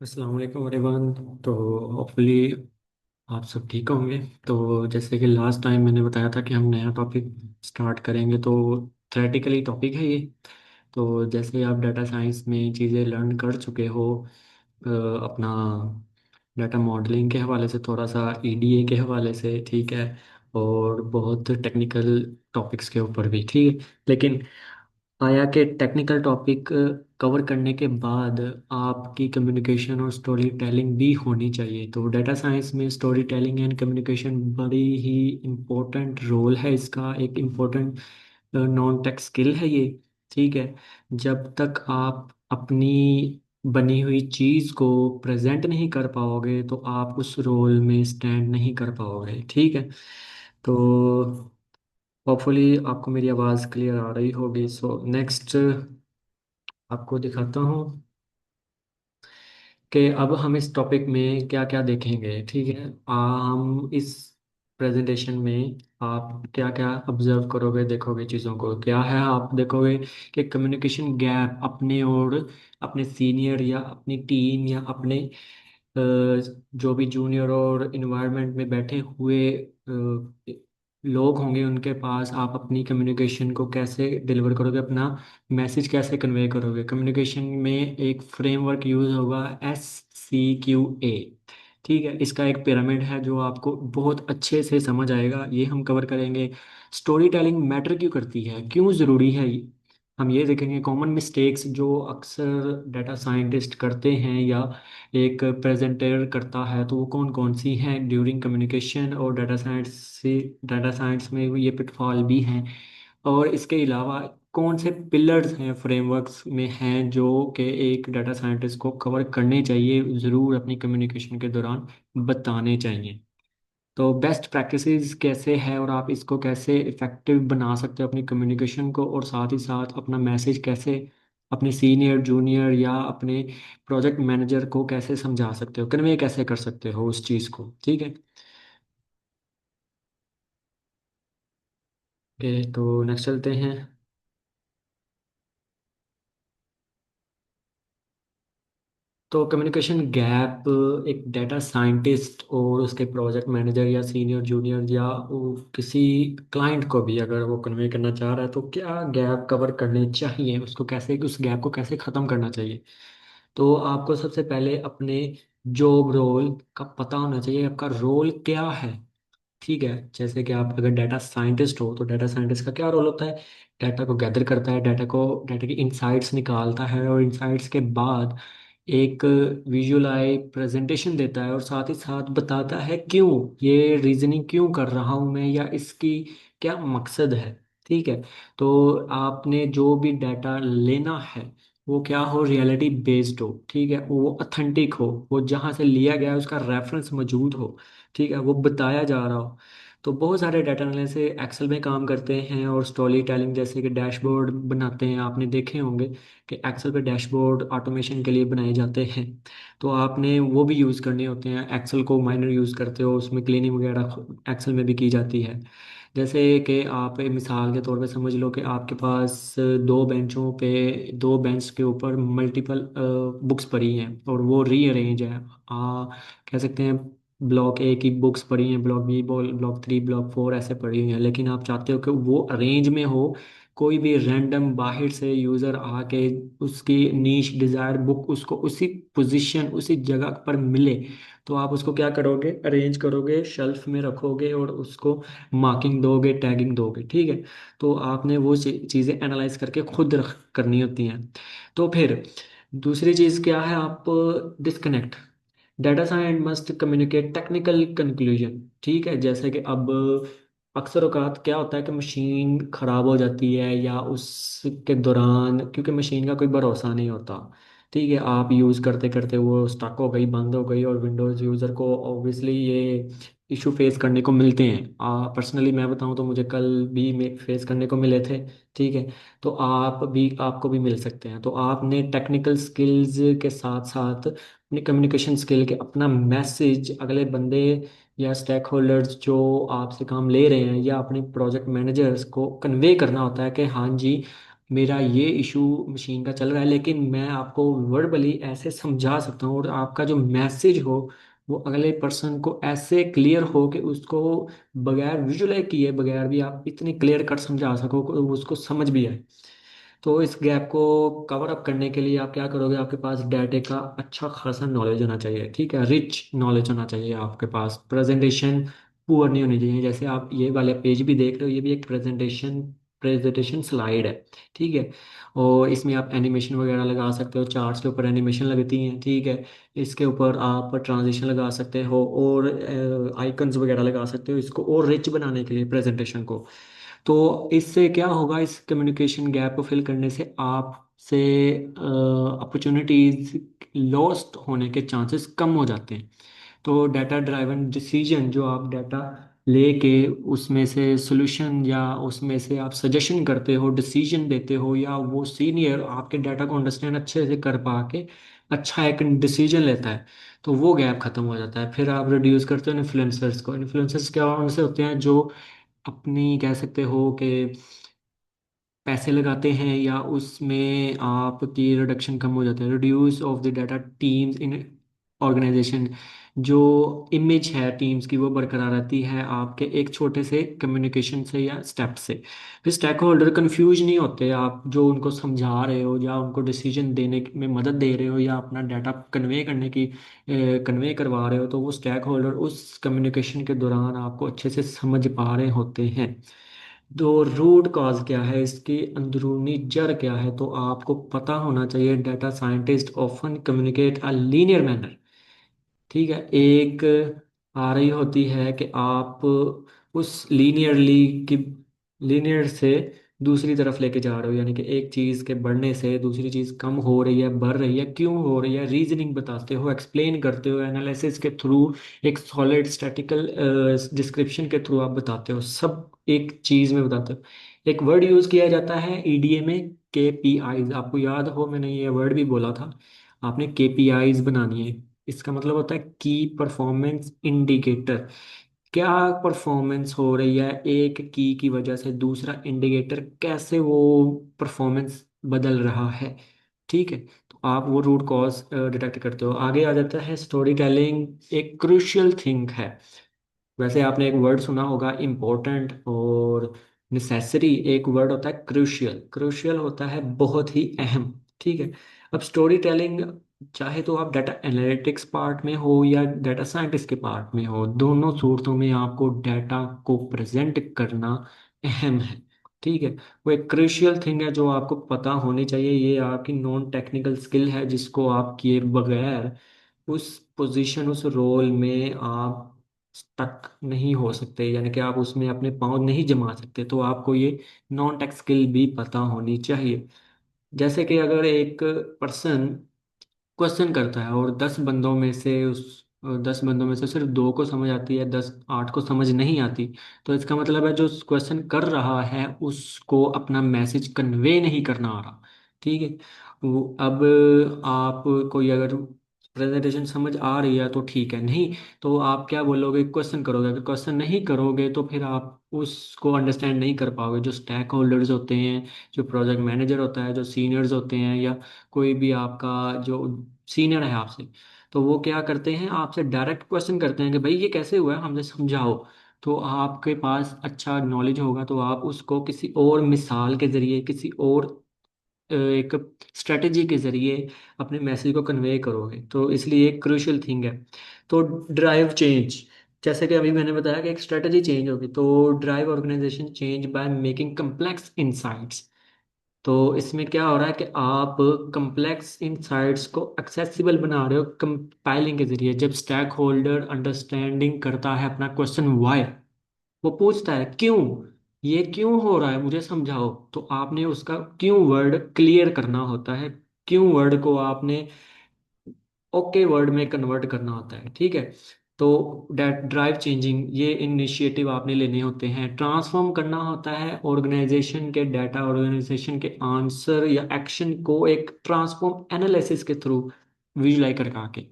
अस्सलाम वालेकुम एवरीवन। तो होपफुली आप सब ठीक होंगे। तो जैसे कि लास्ट टाइम मैंने बताया था कि हम नया टॉपिक स्टार्ट करेंगे, तो थ्योरेटिकली टॉपिक है ये। तो जैसे आप डाटा साइंस में चीज़ें लर्न कर चुके हो, अपना डाटा मॉडलिंग के हवाले से, थोड़ा सा ईडीए के हवाले से, ठीक है, और बहुत टेक्निकल टॉपिक्स के ऊपर भी, ठीक है। लेकिन आया कि टेक्निकल टॉपिक कवर करने के बाद आपकी कम्युनिकेशन और स्टोरी टेलिंग भी होनी चाहिए। तो डाटा साइंस में स्टोरी टेलिंग एंड कम्युनिकेशन बड़ी ही इम्पोर्टेंट रोल है इसका, एक इम्पोर्टेंट नॉन टेक स्किल है ये, ठीक है। जब तक आप अपनी बनी हुई चीज़ को प्रेजेंट नहीं कर पाओगे तो आप उस रोल में स्टैंड नहीं कर पाओगे, ठीक है। तो होपफुली आपको मेरी आवाज़ क्लियर आ रही होगी। सो नेक्स्ट आपको दिखाता हूँ कि अब हम इस टॉपिक में क्या क्या देखेंगे, ठीक है। हम इस प्रेजेंटेशन में आप क्या क्या ऑब्जर्व करोगे, देखोगे चीज़ों को क्या है। आप देखोगे कि कम्युनिकेशन गैप अपने और अपने सीनियर या अपनी टीम या अपने जो भी जूनियर और इन्वायरमेंट में बैठे हुए लोग होंगे उनके पास आप अपनी कम्युनिकेशन को कैसे डिलीवर करोगे, अपना मैसेज कैसे कन्वे करोगे। कम्युनिकेशन में एक फ्रेमवर्क यूज होगा, SCQA, ठीक है। इसका एक पिरामिड है जो आपको बहुत अच्छे से समझ आएगा, ये हम कवर करेंगे। स्टोरी टेलिंग मैटर क्यों करती है, क्यों ज़रूरी है, हम ये देखेंगे। कॉमन मिस्टेक्स जो अक्सर डाटा साइंटिस्ट करते हैं या एक प्रेजेंटर करता है, तो वो कौन कौन सी हैं ड्यूरिंग कम्युनिकेशन। और डाटा साइंस में ये पिटफॉल भी हैं। और इसके अलावा कौन से पिलर्स हैं फ्रेमवर्क्स में हैं जो कि एक डाटा साइंटिस्ट को कवर करने चाहिए, ज़रूर अपनी कम्युनिकेशन के दौरान बताने चाहिए। तो बेस्ट प्रैक्टिसेस कैसे है और आप इसको कैसे इफ़ेक्टिव बना सकते हो अपनी कम्युनिकेशन को, और साथ ही साथ अपना मैसेज कैसे अपने सीनियर जूनियर या अपने प्रोजेक्ट मैनेजर को कैसे समझा सकते हो, कन्वे कैसे कर सकते हो उस चीज़ को, ठीक है। ओके, तो नेक्स्ट चलते हैं। तो कम्युनिकेशन गैप एक डाटा साइंटिस्ट और उसके प्रोजेक्ट मैनेजर या सीनियर जूनियर या वो किसी क्लाइंट को भी अगर वो कन्वे करना चाह रहा है तो क्या गैप कवर करने चाहिए, उसको कैसे, उस गैप को कैसे ख़त्म करना चाहिए। तो आपको सबसे पहले अपने जॉब रोल का पता होना चाहिए, आपका रोल क्या है, ठीक है। जैसे कि आप अगर डाटा साइंटिस्ट हो तो डाटा साइंटिस्ट का क्या रोल होता है, डाटा को गैदर करता है, डाटा की इंसाइट्स निकालता है, और इंसाइट्स के बाद एक विजुअलाई प्रेजेंटेशन देता है, और साथ ही साथ बताता है क्यों, ये रीजनिंग क्यों कर रहा हूँ मैं, या इसकी क्या मकसद है, ठीक है। तो आपने जो भी डाटा लेना है वो क्या हो, रियलिटी बेस्ड हो, ठीक है, वो अथेंटिक हो, वो जहाँ से लिया गया है उसका रेफरेंस मौजूद हो, ठीक है, वो बताया जा रहा हो। तो बहुत सारे डाटा एनालिसिस एक्सेल में काम करते हैं, और स्टोरी टेलिंग जैसे कि डैशबोर्ड बनाते हैं, आपने देखे होंगे कि एक्सेल पे डैशबोर्ड ऑटोमेशन के लिए बनाए जाते हैं। तो आपने वो भी यूज़ करने होते हैं, एक्सेल को माइनर यूज़ करते हो, उसमें क्लीनिंग वगैरह एक्सेल में भी की जाती है। जैसे कि आप एक मिसाल के तौर पे समझ लो कि आपके पास दो बेंचों पे, दो बेंच के ऊपर मल्टीपल बुक्स पड़ी हैं और वो रीअरेंज है। कह सकते हैं ब्लॉक ए की बुक्स पड़ी हैं, block B, block three, block four ऐसे पड़ी हुई हैं, लेकिन आप चाहते हो कि वो अरेंज में हो, कोई भी रैंडम बाहर से यूज़र आके उसकी नीश डिज़ायर बुक उसको उसी पोजीशन उसी जगह पर मिले, तो आप उसको क्या करोगे, अरेंज करोगे, शेल्फ में रखोगे और उसको मार्किंग दोगे, टैगिंग दोगे, ठीक है। तो आपने वो चीज़ें एनालाइज करके खुद करनी होती हैं। तो फिर दूसरी चीज़ क्या है, आप disconnect, data science must communicate technical conclusion, ठीक है। जैसे कि अब अक्सर औकात क्या होता है कि मशीन ख़राब हो जाती है, या उसके दौरान क्योंकि मशीन का कोई भरोसा नहीं होता, ठीक है, आप यूज़ करते करते वो स्टक हो गई, बंद हो गई, और विंडोज़ यूज़र को ऑब्वियसली ये इशू फेस करने को मिलते हैं। पर्सनली मैं बताऊं तो मुझे कल भी फेस करने को मिले थे, ठीक है। तो आपको भी मिल सकते हैं। तो आपने टेक्निकल स्किल्स के साथ साथ अपनी कम्युनिकेशन स्किल के अपना मैसेज अगले बंदे या स्टेक होल्डर्स जो आपसे काम ले रहे हैं या अपने प्रोजेक्ट मैनेजर्स को कन्वे करना होता है कि हाँ जी, मेरा ये इशू मशीन का चल रहा है, लेकिन मैं आपको वर्बली ऐसे समझा सकता हूँ और आपका जो मैसेज हो वो अगले पर्सन को ऐसे क्लियर हो कि उसको बगैर विजुअलाइज किए बगैर भी आप इतनी क्लियर कट समझा सको कि उसको समझ भी आए। तो इस गैप को कवर अप करने के लिए आप क्या करोगे, आपके पास डाटे का अच्छा खासा नॉलेज होना चाहिए, ठीक है, रिच नॉलेज होना चाहिए आपके पास। प्रेजेंटेशन पुअर नहीं होनी चाहिए। जैसे आप ये वाले पेज भी देख रहे हो, ये भी एक प्रेजेंटेशन स्लाइड है, ठीक है। और इसमें आप एनिमेशन वगैरह लगा सकते हो, चार्ट्स के ऊपर एनिमेशन लगती हैं, ठीक है। इसके ऊपर आप ट्रांजिशन लगा सकते हो और आइकन्स वगैरह लगा सकते हो इसको और रिच बनाने के लिए प्रेजेंटेशन को। तो इससे क्या होगा, इस कम्युनिकेशन गैप को फिल करने से आपसे अपॉर्चुनिटीज लॉस्ट होने के चांसेस कम हो जाते हैं। तो डाटा ड्राइवन डिसीजन, जो आप डाटा लेके उसमें से सॉल्यूशन या उसमें से आप सजेशन करते हो, डिसीजन देते हो, या वो सीनियर आपके डाटा को अंडरस्टैंड अच्छे से कर पा के अच्छा एक डिसीजन लेता है, तो वो गैप खत्म हो जाता है। फिर आप रिड्यूस करते हो इन्फ्लुएंसर्स को। इन्फ्लुएंसर्स क्या उनसे होते हैं जो अपनी कह सकते हो कि पैसे लगाते हैं, या उसमें आपकी रिडक्शन कम हो जाता है, reduce of the data teams in organisation. जो इमेज है टीम्स की वो बरकरार रहती है आपके एक छोटे से कम्युनिकेशन से या स्टेप से। फिर स्टेक होल्डर कंफ्यूज नहीं होते, आप जो उनको समझा रहे हो या उनको डिसीजन देने में मदद दे रहे हो या अपना डाटा कन्वे करने की कन्वे करवा रहे हो, तो वो स्टेक होल्डर उस कम्युनिकेशन के दौरान आपको अच्छे से समझ पा रहे होते हैं। तो रूट कॉज क्या है, इसकी अंदरूनी जड़ क्या है, तो आपको पता होना चाहिए। Data scientist often communicate a linear manner, ठीक है। एक आ रही होती है कि आप उस लीनियर से दूसरी तरफ लेके जा रहे हो, यानी कि एक चीज़ के बढ़ने से दूसरी चीज़ कम हो रही है, बढ़ रही है, क्यों हो रही है, रीजनिंग बताते हो, एक्सप्लेन करते हो, एनालिसिस के थ्रू, एक सॉलिड स्टैटिकल डिस्क्रिप्शन के थ्रू आप बताते हो, सब एक चीज़ में बताते हो। एक वर्ड यूज़ किया जाता है ईडीए में, केपीआईज। आपको याद हो मैंने ये वर्ड भी बोला था, आपने केपीआईज बनानी है। इसका मतलब होता है की परफॉर्मेंस इंडिकेटर। क्या परफॉर्मेंस हो रही है एक की वजह से, दूसरा इंडिकेटर कैसे वो परफॉर्मेंस बदल रहा है, ठीक है। तो आप वो रूट कॉज डिटेक्ट करते हो। आगे आ जाता है स्टोरी टेलिंग, एक क्रूशियल थिंग है। वैसे आपने एक वर्ड सुना होगा इम्पोर्टेंट और नेसेसरी, एक वर्ड होता है क्रूशियल। क्रूशियल होता है बहुत ही अहम, ठीक है। अब स्टोरी टेलिंग, चाहे तो आप डाटा एनालिटिक्स पार्ट में हो या डाटा साइंटिस्ट के पार्ट में हो, दोनों सूरतों में आपको डाटा को प्रेजेंट करना अहम है, ठीक है। वो एक क्रूशियल थिंग है जो आपको पता होनी चाहिए। ये आपकी नॉन टेक्निकल स्किल है जिसको आप किए बगैर उस पोजीशन, उस रोल में आप स्टक नहीं हो सकते, यानी कि आप उसमें अपने पाँव नहीं जमा सकते। तो आपको ये नॉन टेक स्किल भी पता होनी चाहिए। जैसे कि अगर एक पर्सन क्वेश्चन करता है और 10 बंदों में से उस 10 बंदों में से सिर्फ 2 को समझ आती है, 8 को समझ नहीं आती, तो इसका मतलब है जो क्वेश्चन कर रहा है उसको अपना मैसेज कन्वे नहीं करना आ रहा, ठीक है। अब आप कोई अगर प्रेजेंटेशन समझ आ रही है तो ठीक है, नहीं तो आप क्या बोलोगे, क्वेश्चन करोगे। अगर क्वेश्चन नहीं करोगे तो फिर आप उसको अंडरस्टैंड नहीं कर पाओगे। जो स्टैक होल्डर्स होते हैं, जो प्रोजेक्ट मैनेजर होता है, जो सीनियर्स होते हैं, या कोई भी आपका जो सीनियर है आपसे, तो वो क्या करते हैं, आपसे डायरेक्ट क्वेश्चन करते हैं कि भाई ये कैसे हुआ है, हमें समझाओ। तो आपके पास अच्छा नॉलेज होगा तो आप उसको किसी और मिसाल के जरिए, किसी और एक स्ट्रेटजी के जरिए अपने मैसेज को कन्वे करोगे। तो इसलिए एक क्रूशियल थिंग है। तो ड्राइव चेंज, जैसे कि अभी मैंने बताया कि एक स्ट्रेटजी चेंज होगी, तो drive organisation change by making complex insights. तो इसमें क्या हो रहा है कि आप कम्प्लेक्स इंसाइट्स को एक्सेसिबल बना रहे हो कंपाइलिंग के जरिए। जब स्टैक होल्डर अंडरस्टैंडिंग करता है अपना क्वेश्चन वाई, वो पूछता है क्यों, ये क्यों हो रहा है मुझे समझाओ, तो आपने उसका क्यों वर्ड क्लियर करना होता है। क्यों वर्ड को आपने ओके वर्ड में कन्वर्ट करना होता है, ठीक है। तो डेट ड्राइव चेंजिंग, ये इनिशिएटिव आपने लेने होते हैं। ट्रांसफॉर्म करना होता है ऑर्गेनाइजेशन के डाटा, ऑर्गेनाइजेशन के आंसर या एक्शन को एक ट्रांसफॉर्म एनालिसिस के थ्रू विजुलाइज करके।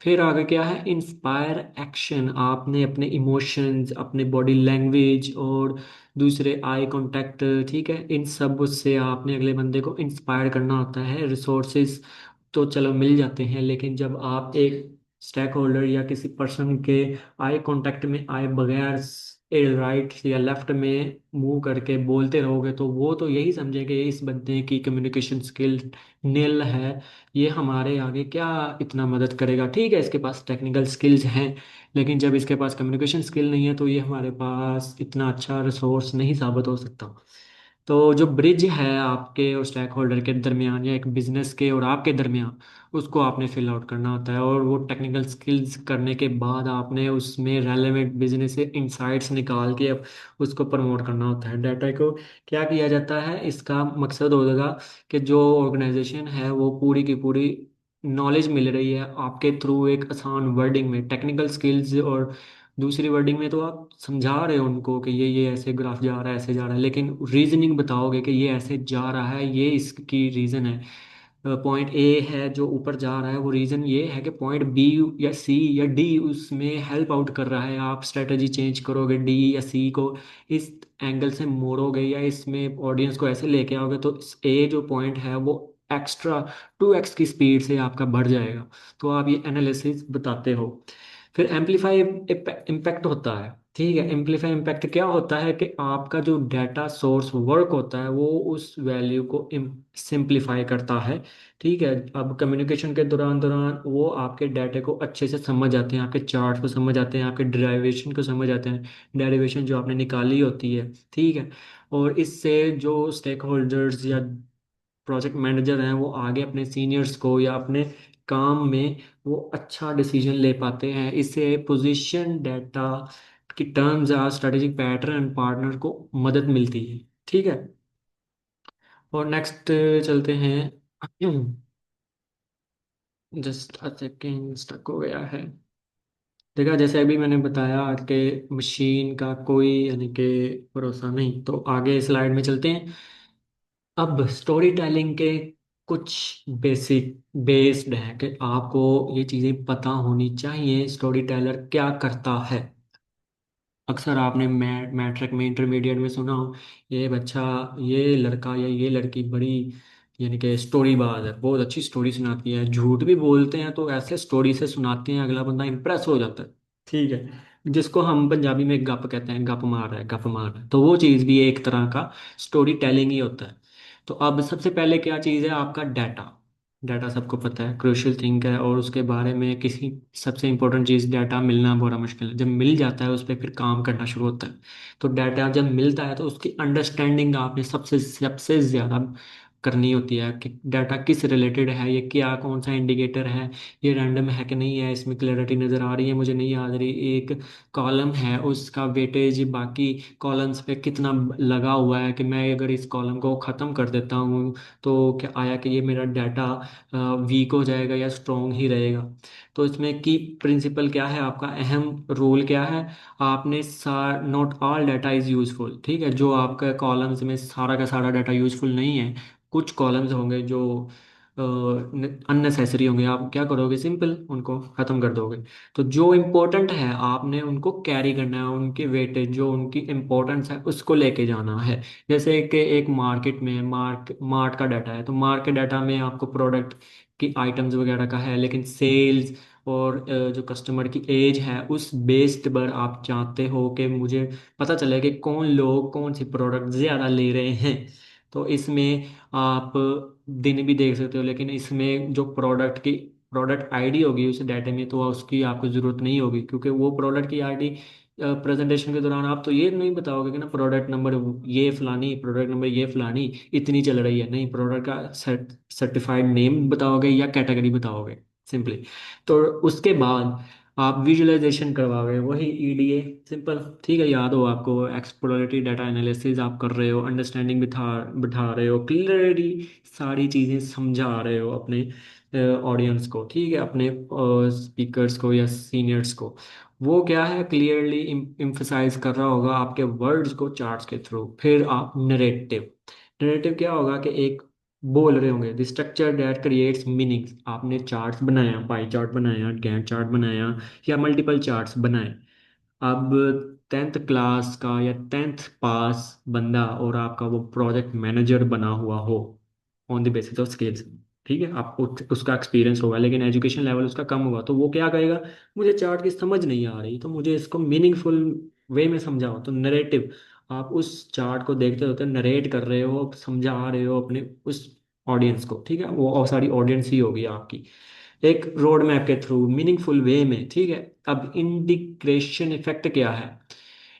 फिर आगे क्या है, इंस्पायर एक्शन। आपने अपने इमोशंस, अपने बॉडी लैंग्वेज और दूसरे आई कांटेक्ट, ठीक है, इन सब से आपने अगले बंदे को इंस्पायर करना होता है। रिसोर्सेज तो चलो मिल जाते हैं, लेकिन जब आप एक स्टेक होल्डर या किसी पर्सन के आई कांटेक्ट में आए बगैर राइट या लेफ्ट में मूव करके बोलते रहोगे, तो वो तो यही समझेंगे इस बंदे की कम्युनिकेशन स्किल नील है, ये हमारे आगे क्या इतना मदद करेगा। ठीक है, इसके पास टेक्निकल स्किल्स हैं, लेकिन जब इसके पास कम्युनिकेशन स्किल नहीं है तो ये हमारे पास इतना अच्छा रिसोर्स नहीं साबित हो सकता। तो जो ब्रिज है आपके और स्टेक होल्डर के दरमियान या एक बिजनेस के और आपके दरमियान, उसको आपने फिल आउट करना होता है। और वो टेक्निकल स्किल्स करने के बाद आपने उसमें रेलेवेंट बिजनेस इंसाइट्स निकाल के अब उसको प्रमोट करना होता है। डाटा को क्या किया जाता है, इसका मकसद होगा कि जो ऑर्गेनाइजेशन है वो पूरी की पूरी नॉलेज मिल रही है आपके थ्रू एक आसान वर्डिंग में, टेक्निकल स्किल्स और दूसरी वर्डिंग में तो आप समझा रहे हो उनको कि ये ऐसे ग्राफ जा रहा है, ऐसे जा रहा है, लेकिन रीजनिंग बताओगे कि ये ऐसे जा रहा है, ये इसकी रीजन है। पॉइंट ए है जो ऊपर जा रहा है, वो रीजन ये है कि पॉइंट बी या सी या डी उसमें हेल्प आउट कर रहा है। आप स्ट्रेटजी चेंज करोगे, डी या सी को इस एंगल से मोड़ोगे या इसमें ऑडियंस को ऐसे लेके आओगे, तो ए जो पॉइंट है वो एक्स्ट्रा 2x की स्पीड से आपका बढ़ जाएगा। तो आप ये एनालिसिस बताते हो। फिर एम्पलीफाई इम्पैक्ट होता है। ठीक है, एम्पलीफाई इम्पैक्ट क्या होता है कि आपका जो डाटा सोर्स वर्क होता है वो उस वैल्यू को सिंप्लीफाई करता है। ठीक है, अब कम्युनिकेशन के दौरान दौरान वो आपके डाटे को अच्छे से समझ आते हैं, आपके चार्ट को समझ आते हैं, आपके डेरिवेशन को समझ आते हैं, डेरिवेशन जो आपने निकाली होती है। ठीक है, और इससे जो स्टेक होल्डर्स या प्रोजेक्ट मैनेजर हैं वो आगे अपने सीनियर्स को या अपने काम में वो अच्छा डिसीजन ले पाते हैं। इससे पोजीशन डाटा की टर्म्स या स्ट्रेटेजिक पैटर्न पार्टनर को मदद मिलती है। ठीक है, और नेक्स्ट चलते हैं। जस्ट अ सेकेंड, स्टक हो गया है। देखा, जैसे अभी मैंने बताया कि मशीन का कोई यानी कि भरोसा नहीं, तो आगे स्लाइड में चलते हैं। अब स्टोरी टेलिंग के कुछ बेसिक बेस्ड हैं कि आपको ये चीज़ें पता होनी चाहिए स्टोरी टेलर क्या करता है। अक्सर आपने मैट्रिक में, इंटरमीडिएट में सुना हो, ये बच्चा, ये लड़का या ये लड़की बड़ी यानी कि स्टोरी बाज है, बहुत अच्छी स्टोरी सुनाती है। झूठ भी बोलते हैं तो ऐसे स्टोरी से सुनाते हैं अगला बंदा इंप्रेस हो जाता है। ठीक है, जिसको हम पंजाबी में गप कहते हैं, गप मार रहा है, गप मार रहा है, तो वो चीज़ भी एक तरह का स्टोरी टेलिंग ही होता है। तो अब सबसे पहले क्या चीज़ है, आपका डाटा। डाटा सबको पता है क्रूशियल थिंग है, और उसके बारे में किसी, सबसे इंपॉर्टेंट चीज़ डाटा मिलना बड़ा मुश्किल है। जब मिल जाता है उस पर फिर काम करना शुरू होता है। तो डाटा जब मिलता है तो उसकी अंडरस्टैंडिंग आपने सबसे सबसे ज़्यादा करनी होती है कि डाटा किस रिलेटेड है, ये क्या, कौन सा इंडिकेटर है, ये रैंडम है कि नहीं है, इसमें क्लैरिटी नज़र आ रही है मुझे, नहीं आ रही। एक कॉलम है उसका वेटेज बाकी कॉलम्स पे कितना लगा हुआ है कि मैं अगर इस कॉलम को ख़त्म कर देता हूँ तो क्या आया कि ये मेरा डाटा वीक हो जाएगा या स्ट्रॉन्ग ही रहेगा। तो इसमें की प्रिंसिपल क्या है, आपका अहम रोल क्या है, आपने not all data is useful. ठीक है, जो आपका कॉलम्स में सारा का सारा डाटा यूजफुल नहीं है, कुछ कॉलम्स होंगे जो अननेसेसरी होंगे, आप क्या करोगे, सिंपल उनको ख़त्म कर दोगे। तो जो इम्पोर्टेंट है आपने उनको कैरी करना है, उनकी वेटेज जो उनकी इम्पोर्टेंस है उसको लेके जाना है। जैसे कि एक मार्केट में मार्ट का डाटा है, तो मार्ट के डाटा में आपको प्रोडक्ट की आइटम्स वगैरह का है, लेकिन सेल्स और जो कस्टमर की एज है उस बेस्ड पर आप चाहते हो कि मुझे पता चले कि कौन लोग कौन सी प्रोडक्ट ज़्यादा ले रहे हैं। तो इसमें आप दिन भी देख सकते हो, लेकिन इसमें जो प्रोडक्ट आईडी होगी उस डाटा में, तो उसकी आपको ज़रूरत नहीं होगी, क्योंकि वो प्रोडक्ट की आईडी प्रेजेंटेशन के दौरान आप तो ये नहीं बताओगे कि ना प्रोडक्ट नंबर ये फलानी, प्रोडक्ट नंबर ये फलानी इतनी चल रही है, नहीं, प्रोडक्ट का सर्टिफाइड नेम बताओगे या कैटेगरी बताओगे सिंपली। तो उसके बाद आप विजुअलाइजेशन करवाओगे, वही ईडीए सिंपल। ठीक है, याद हो आपको, एक्सप्लोरेटरी डाटा एनालिसिस आप कर रहे हो, अंडरस्टैंडिंग बिठा बिठा रहे हो, क्लियरली सारी चीज़ें समझा रहे हो अपने ऑडियंस को। ठीक है, अपने स्पीकर्स को या सीनियर्स को। वो क्या है, क्लियरली इम्फेसाइज कर रहा होगा आपके वर्ड्स को चार्ट्स के थ्रू। फिर आप नरेटिव, नरेटिव क्या होगा कि एक बोल रहे होंगे the structure that creates meanings. आपने चार्ट्स बनाया, पाई चार्ट बनाया, गैंट चार्ट बनाया, या मल्टीपल चार्ट्स बनाए। अब 10th क्लास का या 10th पास बंदा और आपका वो प्रोजेक्ट मैनेजर बना हुआ हो on the basis of skills, ठीक है, आपको उसका एक्सपीरियंस होगा लेकिन एजुकेशन लेवल उसका कम होगा, तो वो क्या कहेगा, मुझे चार्ट की समझ नहीं आ रही तो मुझे इसको मीनिंगफुल वे में समझाओ। तो नरेटिव, आप उस चार्ट को देखते होते नरेट कर रहे हो, समझा रहे हो अपने उस ऑडियंस को, ठीक है, वो और सारी ऑडियंस ही होगी आपकी, एक रोड मैप के थ्रू मीनिंगफुल वे में, ठीक है। अब इंटीग्रेशन इफेक्ट क्या है?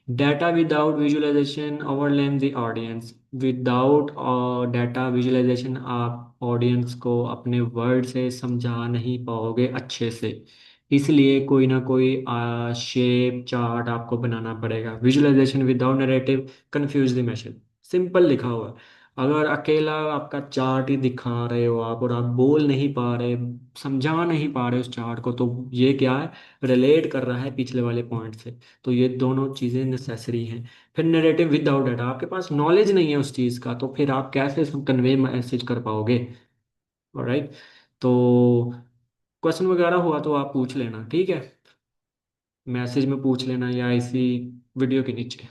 Data without visualization overwhelm the audience. Without data visualization आप ऑडियंस को अपने वर्ड से समझा नहीं पाओगे अच्छे से, इसलिए कोई ना कोई शेप चार्ट आपको बनाना पड़ेगा। Visualisation without narrative confuse the message. Simple लिखा हुआ है, अगर अकेला आपका चार्ट ही दिखा रहे हो आप और आप बोल नहीं पा रहे, समझा नहीं पा रहे उस चार्ट को, तो ये क्या है, रिलेट कर रहा है पिछले वाले पॉइंट से। तो ये दोनों चीज़ें नेसेसरी हैं। फिर नैरेटिव विदाउट डाटा, आपके पास नॉलेज नहीं है उस चीज़ का, तो फिर आप कैसे कन्वे मैसेज कर पाओगे? ऑलराइट। तो क्वेश्चन वगैरह हुआ तो आप पूछ लेना, ठीक है, मैसेज में पूछ लेना या इसी वीडियो के नीचे।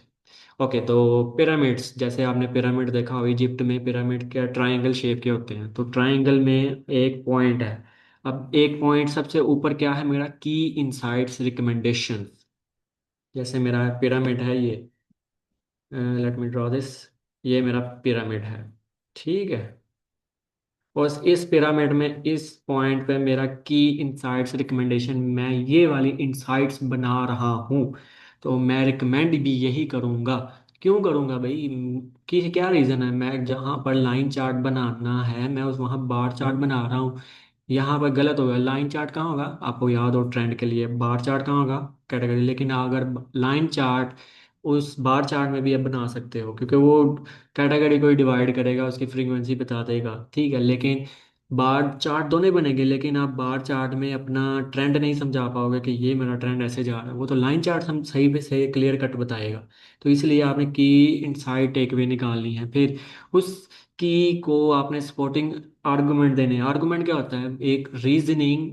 ओके, तो पिरामिड्स, जैसे आपने पिरामिड देखा हो, इजिप्ट में पिरामिड क्या ट्रायंगल शेप के होते हैं, तो ट्रायंगल में एक पॉइंट है। अब एक पॉइंट सबसे ऊपर क्या है मेरा, की इनसाइट्स रिकमेंडेशन। जैसे मेरा पिरामिड है ये, लेट मी ड्रॉ दिस, ये मेरा पिरामिड है, ठीक है। और इस पिरामिड में इस पॉइंट पे मेरा की इंसाइट्स रिकमेंडेशन, मैं ये वाली इंसाइट्स बना रहा हूँ, तो मैं रिकमेंड भी यही करूँगा। क्यों करूँगा भाई, कि क्या रीज़न है, मैं जहाँ पर लाइन चार्ट बनाना है मैं उस वहाँ बार चार्ट बना रहा हूँ। यहाँ पर गलत होगा, लाइन चार्ट कहाँ होगा, आपको याद हो ट्रेंड के लिए बार चार्ट कहाँ होगा, कैटेगरी। लेकिन अगर लाइन चार्ट, उस बार चार्ट में भी आप बना सकते हो क्योंकि वो कैटेगरी को ही डिवाइड करेगा, उसकी फ्रीक्वेंसी बता देगा, ठीक है। लेकिन बार चार्ट दोनों बनेंगे, लेकिन आप बार चार्ट में अपना ट्रेंड नहीं समझा पाओगे कि ये मेरा ट्रेंड ऐसे जा रहा है, वो तो लाइन चार्ट हम सही पे सही क्लियर कट बताएगा। तो इसलिए आपने की इनसाइट टेक वे निकालनी है। फिर उस की को आपने सपोर्टिंग आर्गुमेंट देने हैं। आर्गुमेंट क्या होता है, एक रीजनिंग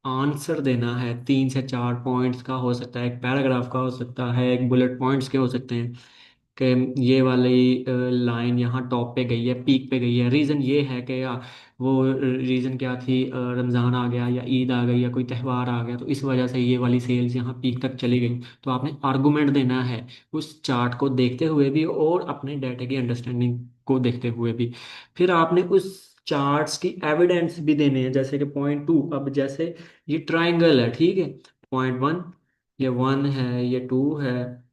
आंसर देना है, 3 से 4 पॉइंट्स का हो सकता है, एक पैराग्राफ का हो सकता है, एक बुलेट पॉइंट्स के हो सकते हैं, कि ये वाली लाइन यहाँ टॉप पे गई है, पीक पे गई है, रीज़न ये है कि वो रीज़न क्या थी, रमज़ान आ गया या ईद आ गई या कोई त्यौहार आ गया, तो इस वजह से ये वाली सेल्स यहाँ पीक तक चली गई। तो आपने आर्गुमेंट देना है उस चार्ट को देखते हुए भी और अपने डाटा की अंडरस्टैंडिंग को देखते हुए भी। फिर आपने उस चार्ट्स की एविडेंस भी देने हैं, जैसे कि पॉइंट 2, अब जैसे ये ट्राइंगल है, ठीक है, पॉइंट 1, ये 1 है, ये 2 है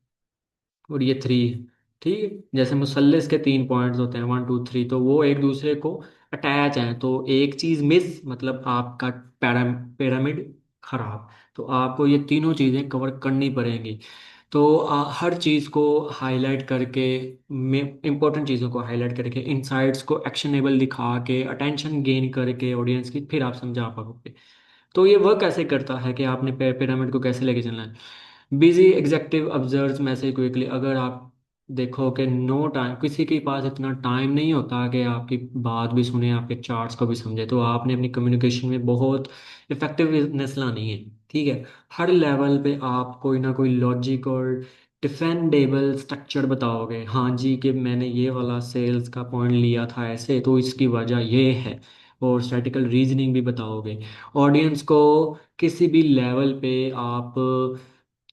और ये 3 है, ठीक है। जैसे मुसल्लिस के 3 पॉइंट्स होते हैं, 1 2 3, तो वो एक दूसरे को अटैच हैं, तो एक चीज मिस मतलब आपका पिरामिड खराब। तो आपको ये तीनों चीजें कवर करनी पड़ेंगी। तो हर चीज को हाईलाइट करके, में इंपॉर्टेंट चीज़ों को हाईलाइट करके, इंसाइट्स को एक्शनेबल दिखा के, अटेंशन गेन करके ऑडियंस की, फिर आप समझा पाओगे। तो ये वर्क कैसे करता है कि आपने पिरामिड को कैसे लेके चलना है। Busy executive observes message quickly, अगर आप देखो कि नो टाइम, किसी के पास इतना टाइम नहीं होता कि आपकी बात भी सुने, आपके चार्ट्स को भी समझे, तो आपने अपनी कम्युनिकेशन में बहुत इफेक्टिवनेस लानी है, ठीक है। हर लेवल पे आप कोई ना कोई लॉजिक और डिफेंडेबल स्ट्रक्चर बताओगे, हाँ जी, कि मैंने ये वाला सेल्स का पॉइंट लिया था ऐसे, तो इसकी वजह ये है, और स्टैटिकल रीजनिंग भी बताओगे। ऑडियंस को किसी भी लेवल पे आप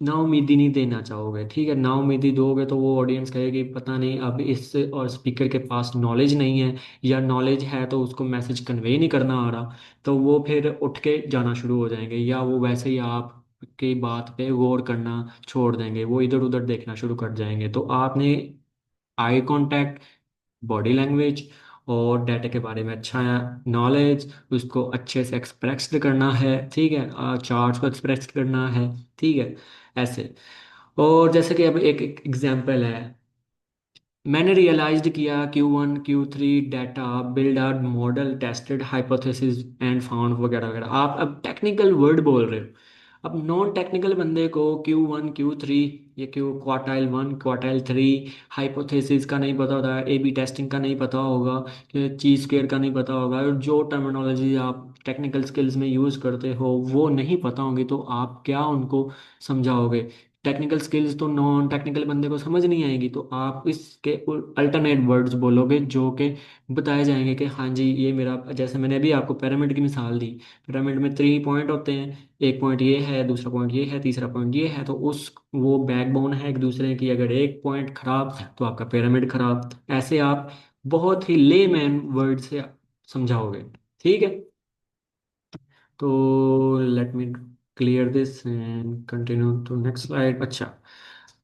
नाउमीदी नहीं देना चाहोगे, ठीक है। नाउमीदी दोगे तो वो ऑडियंस कहेगी पता नहीं अब इस और स्पीकर के पास नॉलेज नहीं है, या नॉलेज है तो उसको मैसेज कन्वे नहीं करना आ रहा, तो वो फिर उठ के जाना शुरू हो जाएंगे, या वो वैसे ही आपकी बात पे गौर करना छोड़ देंगे, वो इधर उधर देखना शुरू कर जाएंगे। तो आपने आई कांटेक्ट, बॉडी लैंग्वेज और डाटा के बारे में अच्छा नॉलेज, उसको अच्छे से एक्सप्रेस करना है, ठीक है, चार्ट्स को एक्सप्रेस करना है, ठीक है, ऐसे। और जैसे कि अब एक एग्जांपल है, मैंने रियलाइज्ड किया Q1 Q3 data, build our model, tested hypothesis and found, वगैरह वगैरह। आप अब टेक्निकल वर्ड बोल रहे हो, अब नॉन टेक्निकल बंदे को Q1 Q3, ये क्वार्टाइल 1 क्वार्टाइल 3 हाइपोथेसिस का नहीं पता होता है, ए बी टेस्टिंग का नहीं पता होगा, ची स्क्वेयर का नहीं पता होगा, और जो टर्मिनोलॉजी आप टेक्निकल स्किल्स में यूज़ करते हो वो नहीं पता होंगी, तो आप क्या उनको समझाओगे? टेक्निकल स्किल्स तो नॉन टेक्निकल बंदे को समझ नहीं आएगी, तो आप इसके अल्टरनेट वर्ड्स बोलोगे जो कि बताए जाएंगे कि हाँ जी ये मेरा, जैसे मैंने अभी आपको पिरामिड की मिसाल दी। पिरामिड में 3 पॉइंट होते हैं, एक पॉइंट ये है, दूसरा पॉइंट ये है, तीसरा पॉइंट ये है, तो उस वो बैकबोन है एक दूसरे की, अगर एक पॉइंट खराब तो आपका पिरामिड खराब। ऐसे आप बहुत ही लेमैन वर्ड से समझाओगे। ठीक है, तो let me clear this and continue to next slide. अच्छा,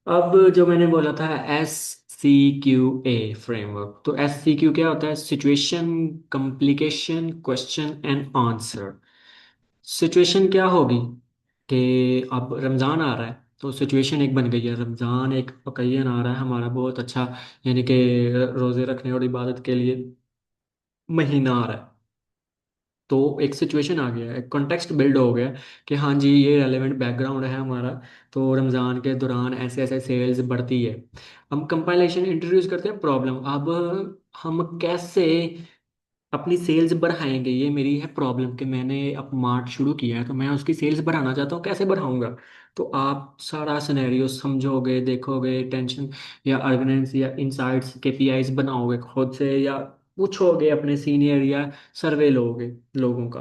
अब जो मैंने बोला था SCQA फ्रेमवर्क, तो SCQ क्या होता है? Situation, complication, question and answer. Situation क्या होगी कि अब रमज़ान आ रहा है, तो सिचुएशन एक बन गई है, रमज़ान एक ओकेजन आ रहा है हमारा बहुत अच्छा, यानी कि रोज़े रखने और इबादत के लिए महीना आ रहा है। तो एक सिचुएशन आ गया है, एक कॉन्टेक्स्ट बिल्ड हो गया कि हाँ जी ये रेलेवेंट बैकग्राउंड है हमारा, तो रमज़ान के दौरान ऐसे ऐसे सेल्स बढ़ती है। हम कंपाइलेशन इंट्रोड्यूस करते हैं प्रॉब्लम। अब हम कैसे अपनी सेल्स बढ़ाएंगे, ये मेरी है प्रॉब्लम कि मैंने अब मार्ट शुरू किया है तो मैं उसकी सेल्स बढ़ाना चाहता हूँ, कैसे बढ़ाऊंगा? तो आप सारा सिनेरियो समझोगे, देखोगे, टेंशन या आर्गुमेंट्स या इंसाइट्स KPIs बनाओगे खुद से, या पूछोगे अपने सीनियर या सर्वे लोगे लोगों का।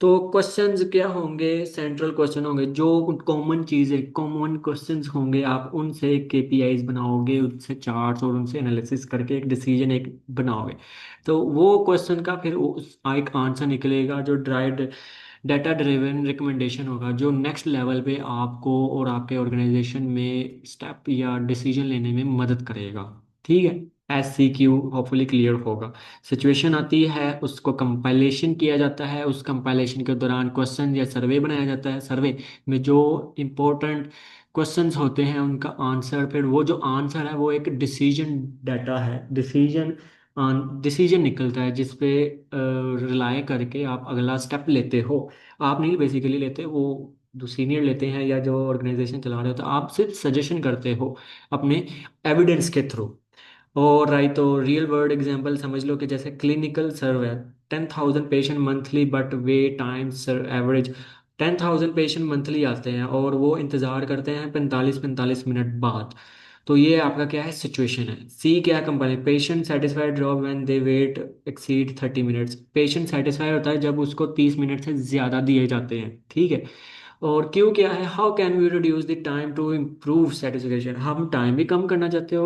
तो क्वेश्चंस क्या होंगे? सेंट्रल क्वेश्चन होंगे, जो कॉमन चीज़ें, कॉमन क्वेश्चंस होंगे, आप उनसे KPIs बनाओगे, उनसे चार्ट्स और उनसे एनालिसिस करके एक डिसीजन एक बनाओगे। तो वो क्वेश्चन का फिर एक आंसर निकलेगा जो ड्राइव डाटा ड्रिवन रिकमेंडेशन होगा, जो नेक्स्ट लेवल पे आपको और आपके ऑर्गेनाइजेशन में स्टेप या डिसीजन लेने में मदद करेगा। ठीक है, SCQ होपफुली क्लियर होगा। सिचुएशन आती है, उसको कंपाइलेशन किया जाता है, उस कंपाइलेशन के दौरान क्वेश्चन या सर्वे बनाया जाता है, सर्वे में जो इम्पोर्टेंट क्वेश्चंस होते हैं उनका आंसर, फिर वो जो आंसर है वो एक डिसीजन डाटा है, डिसीजन निकलता है जिस पे रिलाय करके आप अगला स्टेप लेते हो। आप नहीं बेसिकली लेते, वो जो सीनियर लेते हैं या जो ऑर्गेनाइजेशन चला रहे हो, तो आप सिर्फ सजेशन करते हो अपने एविडेंस के थ्रू। और राइट, तो रियल वर्ल्ड एग्जांपल समझ लो कि जैसे clinical survey, 10,000 patient monthly but way time sir average, 10,000 patient monthly आते हैं और वो इंतज़ार करते हैं 45-45 मिनट बाद। तो ये आपका क्या है? सिचुएशन है। सी क्या company? Patient satisfied drop when they wait exceed 30 minutes. Patient satisfy होता है जब उसको 30 मिनट से ज़्यादा दिए जाते हैं। ठीक है, और क्यों क्या है? How can we reduce the time to improve satisfaction. हम टाइम भी कम करना चाहते हैं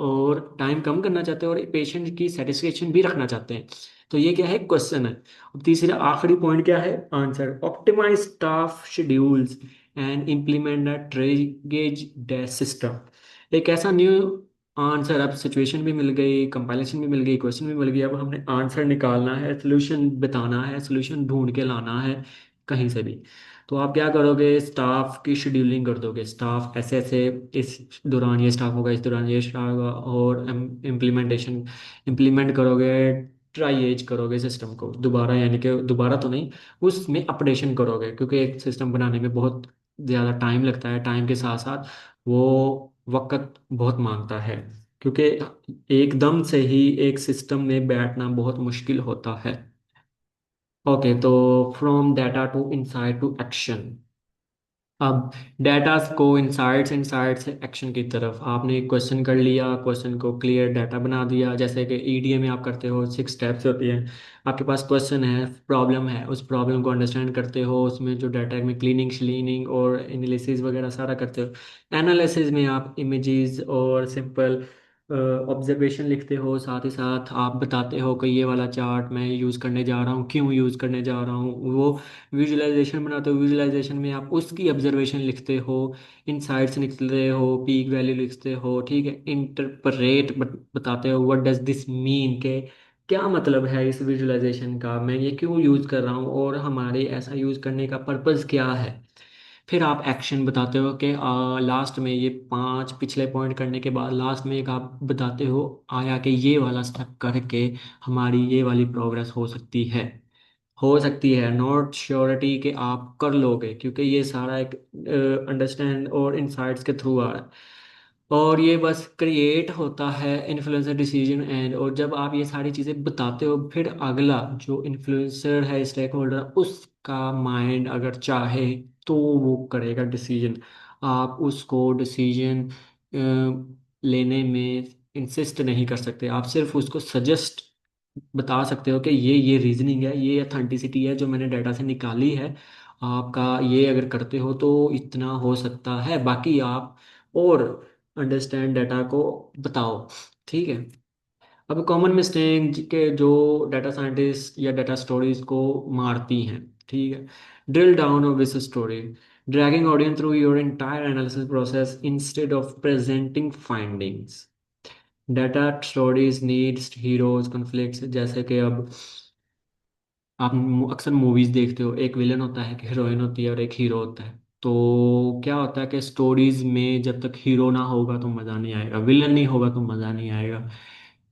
और टाइम कम करना चाहते हैं और पेशेंट की सेटिस्फेक्शन भी रखना चाहते हैं। तो ये क्या है? क्वेश्चन है। और तीसरा आखिरी पॉइंट क्या है? Answer. Optimize staff schedules and implement a triage dash system. एक ऐसा न्यू आंसर, अब सिचुएशन भी मिल गई, कंपाइलेशन भी मिल गई, क्वेश्चन भी मिल गई, अब हमने आंसर निकालना है, सोल्यूशन बताना है, सोल्यूशन ढूंढ के लाना है कहीं से भी। तो आप क्या करोगे? स्टाफ की शेड्यूलिंग कर दोगे, स्टाफ ऐसे ऐसे, इस दौरान ये स्टाफ होगा, इस दौरान ये स्टाफ होगा, और इम्प्लीमेंट करोगे, ट्राई एज करोगे सिस्टम को दोबारा, यानी कि दोबारा तो नहीं, उसमें अपडेशन करोगे, क्योंकि एक सिस्टम बनाने में बहुत ज़्यादा टाइम लगता है, टाइम के साथ साथ वो वक्त बहुत मांगता है, क्योंकि एकदम से ही एक सिस्टम में बैठना बहुत मुश्किल होता है। ओके, तो from data to insight to action. अब डेटा को इंसाइट्स, इंसाइट से एक्शन की तरफ, आपने एक क्वेश्चन कर लिया, क्वेश्चन को क्लियर डाटा बना दिया, जैसे कि EDA में आप करते हो, 6 स्टेप्स होती हैं। आपके पास क्वेश्चन है, प्रॉब्लम है, उस प्रॉब्लम को अंडरस्टैंड करते हो, उसमें जो डाटा में क्लीनिंग श्लीनिंग और एनालिसिस वगैरह सारा करते हो। एनालिसिस में आप इमेजेस और सिंपल ऑब्जर्वेशन लिखते हो, साथ ही साथ आप बताते हो कि ये वाला चार्ट मैं यूज़ करने जा रहा हूँ, क्यों यूज़ करने जा रहा हूँ। वो विजुअलाइजेशन बनाते हो, विजुअलाइजेशन में आप उसकी ऑब्जर्वेशन लिखते हो, इनसाइट्स लिखते हो, पीक वैल्यू लिखते हो। ठीक है, इंटरप्रेट बताते हो, व्हाट डज दिस मीन, के क्या मतलब है इस विजुअलाइजेशन का, मैं ये क्यों यूज़ कर रहा हूँ और हमारे ऐसा यूज़ करने का पर्पज़ क्या है। फिर आप एक्शन बताते हो कि लास्ट में ये 5 पिछले पॉइंट करने के बाद लास्ट में एक आप बताते हो आया कि ये वाला स्टेप करके हमारी ये वाली प्रोग्रेस हो सकती है। हो सकती है, नॉट श्योरिटी कि आप कर लोगे, क्योंकि ये सारा एक अंडरस्टैंड और इनसाइट्स के थ्रू आ रहा है। और ये बस क्रिएट होता है इन्फ्लुएंसर डिसीजन एंड, और जब आप ये सारी चीज़ें बताते हो, फिर अगला जो इन्फ्लुएंसर है, स्टेक होल्डर, उसका माइंड अगर चाहे तो वो करेगा डिसीजन। आप उसको डिसीजन लेने में इंसिस्ट नहीं कर सकते, आप सिर्फ उसको सजेस्ट बता सकते हो कि ये रीजनिंग है, ये अथेंटिसिटी है जो मैंने डाटा से निकाली है, आपका ये अगर करते हो तो इतना हो सकता है, बाकी आप और अंडरस्टैंड डाटा को बताओ। ठीक है। अब कॉमन मिस्टेक के जो डाटा साइंटिस्ट या डाटा स्टोरीज को मारती हैं, ठीक है। Drill down of this story, dragging audience through your entire analysis process instead of presenting findings. Data stories needs heroes conflicts, जैसे कि अब आप अक्सर मूवीज देखते हो, एक विलन होता है, एक हीरोइन होती है और एक हीरो होता है। तो क्या होता है कि स्टोरीज में जब तक हीरो ना होगा तो मज़ा नहीं आएगा, विलन नहीं होगा तो मज़ा नहीं आएगा,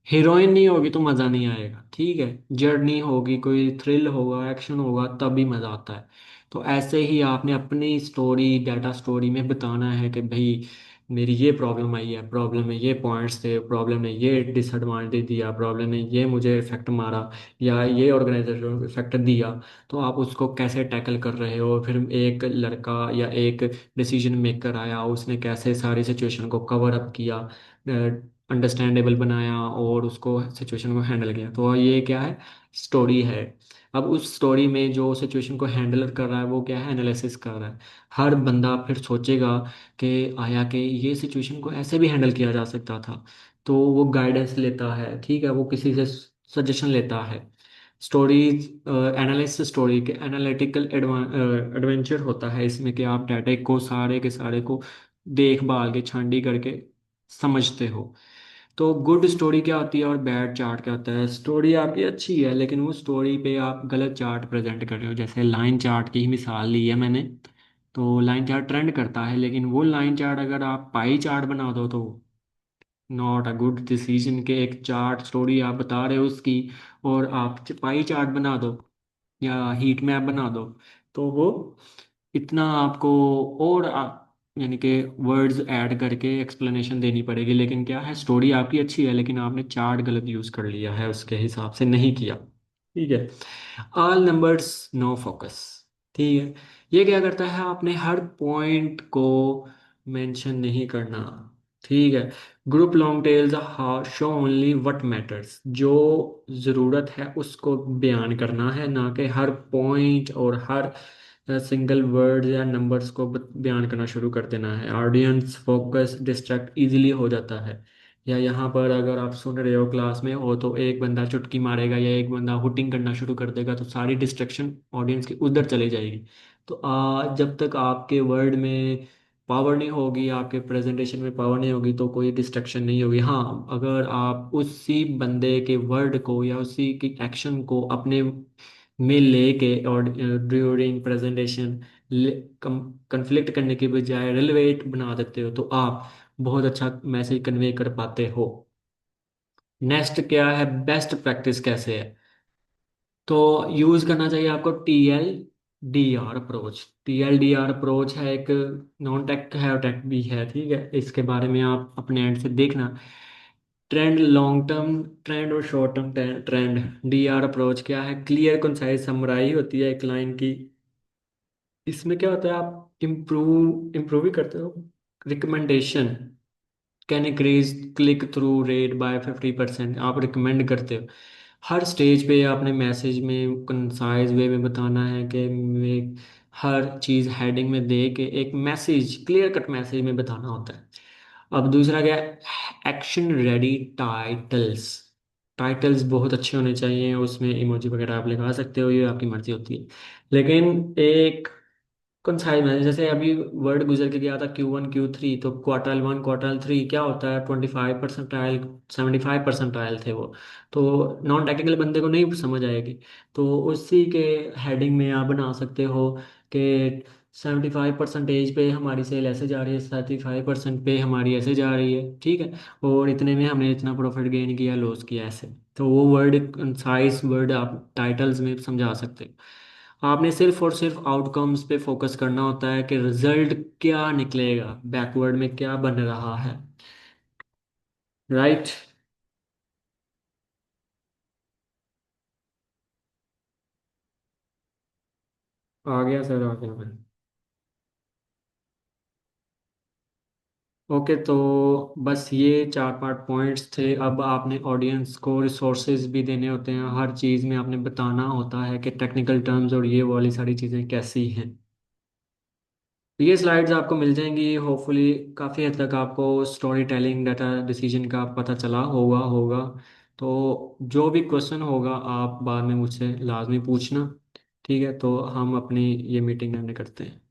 हीरोइन नहीं होगी तो मज़ा नहीं आएगा, ठीक है। जर्नी होगी, कोई थ्रिल होगा, एक्शन होगा, तभी मज़ा आता है। तो ऐसे ही आपने अपनी स्टोरी, डाटा स्टोरी में बताना है कि भाई मेरी ये प्रॉब्लम आई है, प्रॉब्लम में ये पॉइंट्स थे, प्रॉब्लम ने ये डिसएडवांटेज दिया, प्रॉब्लम ने ये मुझे इफेक्ट मारा, या ये ऑर्गेनाइजेशन इफेक्ट दिया, तो आप उसको कैसे टैकल कर रहे हो। फिर एक लड़का या एक डिसीजन मेकर आया, उसने कैसे सारी सिचुएशन को कवर अप किया, अंडरस्टैंडेबल बनाया और उसको सिचुएशन को हैंडल किया। तो ये क्या है, स्टोरी है। अब उस स्टोरी में जो सिचुएशन को हैंडल कर रहा है वो क्या है, एनालिसिस कर रहा है। हर बंदा फिर सोचेगा कि आया कि ये सिचुएशन को ऐसे भी हैंडल किया जा सकता था, तो वो गाइडेंस लेता है, ठीक है, वो किसी से सजेशन लेता है। स्टोरीज एनालिसिस स्टोरी के एनालिटिकल एडवेंचर होता है इसमें, कि आप डाटा को सारे के सारे को देख भाल के छांटी करके समझते हो। तो गुड स्टोरी क्या होती है और बैड चार्ट क्या होता है। स्टोरी आपकी अच्छी है लेकिन वो स्टोरी पे आप गलत चार्ट प्रेजेंट कर रहे हो, जैसे लाइन चार्ट की ही मिसाल ली है मैंने। तो लाइन चार्ट ट्रेंड करता है, लेकिन वो लाइन चार्ट अगर आप पाई चार्ट बना दो तो नॉट अ गुड डिसीजन। के एक चार्ट स्टोरी आप बता रहे हो उसकी, और आप पाई चार्ट बना दो या हीट मैप बना दो, तो वो इतना आपको और यानी कि वर्ड्स ऐड करके एक्सप्लेनेशन देनी पड़ेगी। लेकिन क्या है, स्टोरी आपकी अच्छी है लेकिन आपने चार्ट गलत यूज़ कर लिया है, उसके हिसाब से नहीं किया। ठीक है। ऑल नंबर्स नो फोकस, ठीक है। ये क्या करता है, आपने हर पॉइंट को मेंशन नहीं करना, ठीक है। Group long tails show only what matters, जो ज़रूरत है उसको बयान करना है, ना कि हर पॉइंट और हर सिंगल वर्ड या नंबर्स को बयान करना शुरू कर देना है। ऑडियंस फोकस डिस्ट्रैक्ट इजीली हो जाता है। या यहाँ पर अगर आप सुन रहे हो क्लास में हो, तो एक बंदा चुटकी मारेगा या एक बंदा हुटिंग करना शुरू कर देगा, तो सारी डिस्ट्रैक्शन ऑडियंस की उधर चली जाएगी। तो जब तक आपके वर्ड में पावर नहीं होगी, आपके प्रेजेंटेशन में पावर नहीं होगी, तो कोई डिस्ट्रैक्शन नहीं होगी। हाँ, अगर आप उसी बंदे के वर्ड को या उसी की एक्शन को अपने में लेके और ड्यूरिंग प्रेजेंटेशन कंफ्लिक्ट करने के बजाय रिलेवेंट बना देते हो, तो आप बहुत अच्छा मैसेज कन्वे कर पाते हो। नेक्स्ट क्या है, बेस्ट प्रैक्टिस कैसे है। तो यूज करना चाहिए आपको TLDR अप्रोच। TLDR अप्रोच है एक, नॉन टेक है और टेक भी है, ठीक है। इसके बारे में आप अपने एंड से देखना। ट्रेंड, लॉन्ग टर्म ट्रेंड और short term trend. DR approach क्या है, क्लियर कंसाइज समराई होती है एक लाइन की। इसमें क्या होता है, आप इम्प्रूव ही करते हो। Recommendation can increase click through rate by 50%, आप रिकमेंड करते हो। हर स्टेज पे आपने मैसेज में कंसाइज वे में बताना है कि मैं हर चीज़ हेडिंग में दे के एक मैसेज, क्लियर कट मैसेज में बताना होता है। अब दूसरा क्या है, एक्शन रेडी टाइटल्स। टाइटल्स बहुत अच्छे होने चाहिए, उसमें इमोजी वगैरह आप लगा सकते हो, ये आपकी मर्जी होती है। लेकिन एक कंसाइज मैसेज, जैसे अभी वर्ड गुजर के गया था Q1 Q3, तो क्वार्टाइल 1 क्वार्टाइल 3 क्या होता है, 25% ट्रायल, 75% ट्रायल थे वो। तो नॉन टेक्निकल बंदे को नहीं समझ आएगी। तो उसी के हेडिंग में आप बना सकते हो कि 75% पे हमारी सेल ऐसे जा रही है, 35% पे हमारी ऐसे जा रही है, ठीक है। और इतने में हमने इतना प्रॉफिट गेन किया, लॉस किया, ऐसे। तो वो वर्ड कंसाइज वर्ड आप टाइटल्स में समझा सकते हो। आपने सिर्फ और सिर्फ आउटकम्स पे फोकस करना होता है कि रिजल्ट क्या निकलेगा, बैकवर्ड में क्या बन रहा है। राइट। आ गया सर, आ गया मैं। ओके, तो बस ये चार पांच पॉइंट्स थे। अब आपने ऑडियंस को रिसोर्सेज भी देने होते हैं, हर चीज़ में आपने बताना होता है कि टेक्निकल टर्म्स और ये वाली सारी चीज़ें कैसी हैं। ये स्लाइड्स आपको मिल जाएंगी होपफुली। काफ़ी हद तक आपको स्टोरी टेलिंग, डाटा डिसीजन का पता चला होगा होगा। तो जो भी क्वेश्चन होगा आप बाद में मुझसे लाजमी पूछना। ठीक है, तो हम अपनी ये मीटिंग करने करते हैं।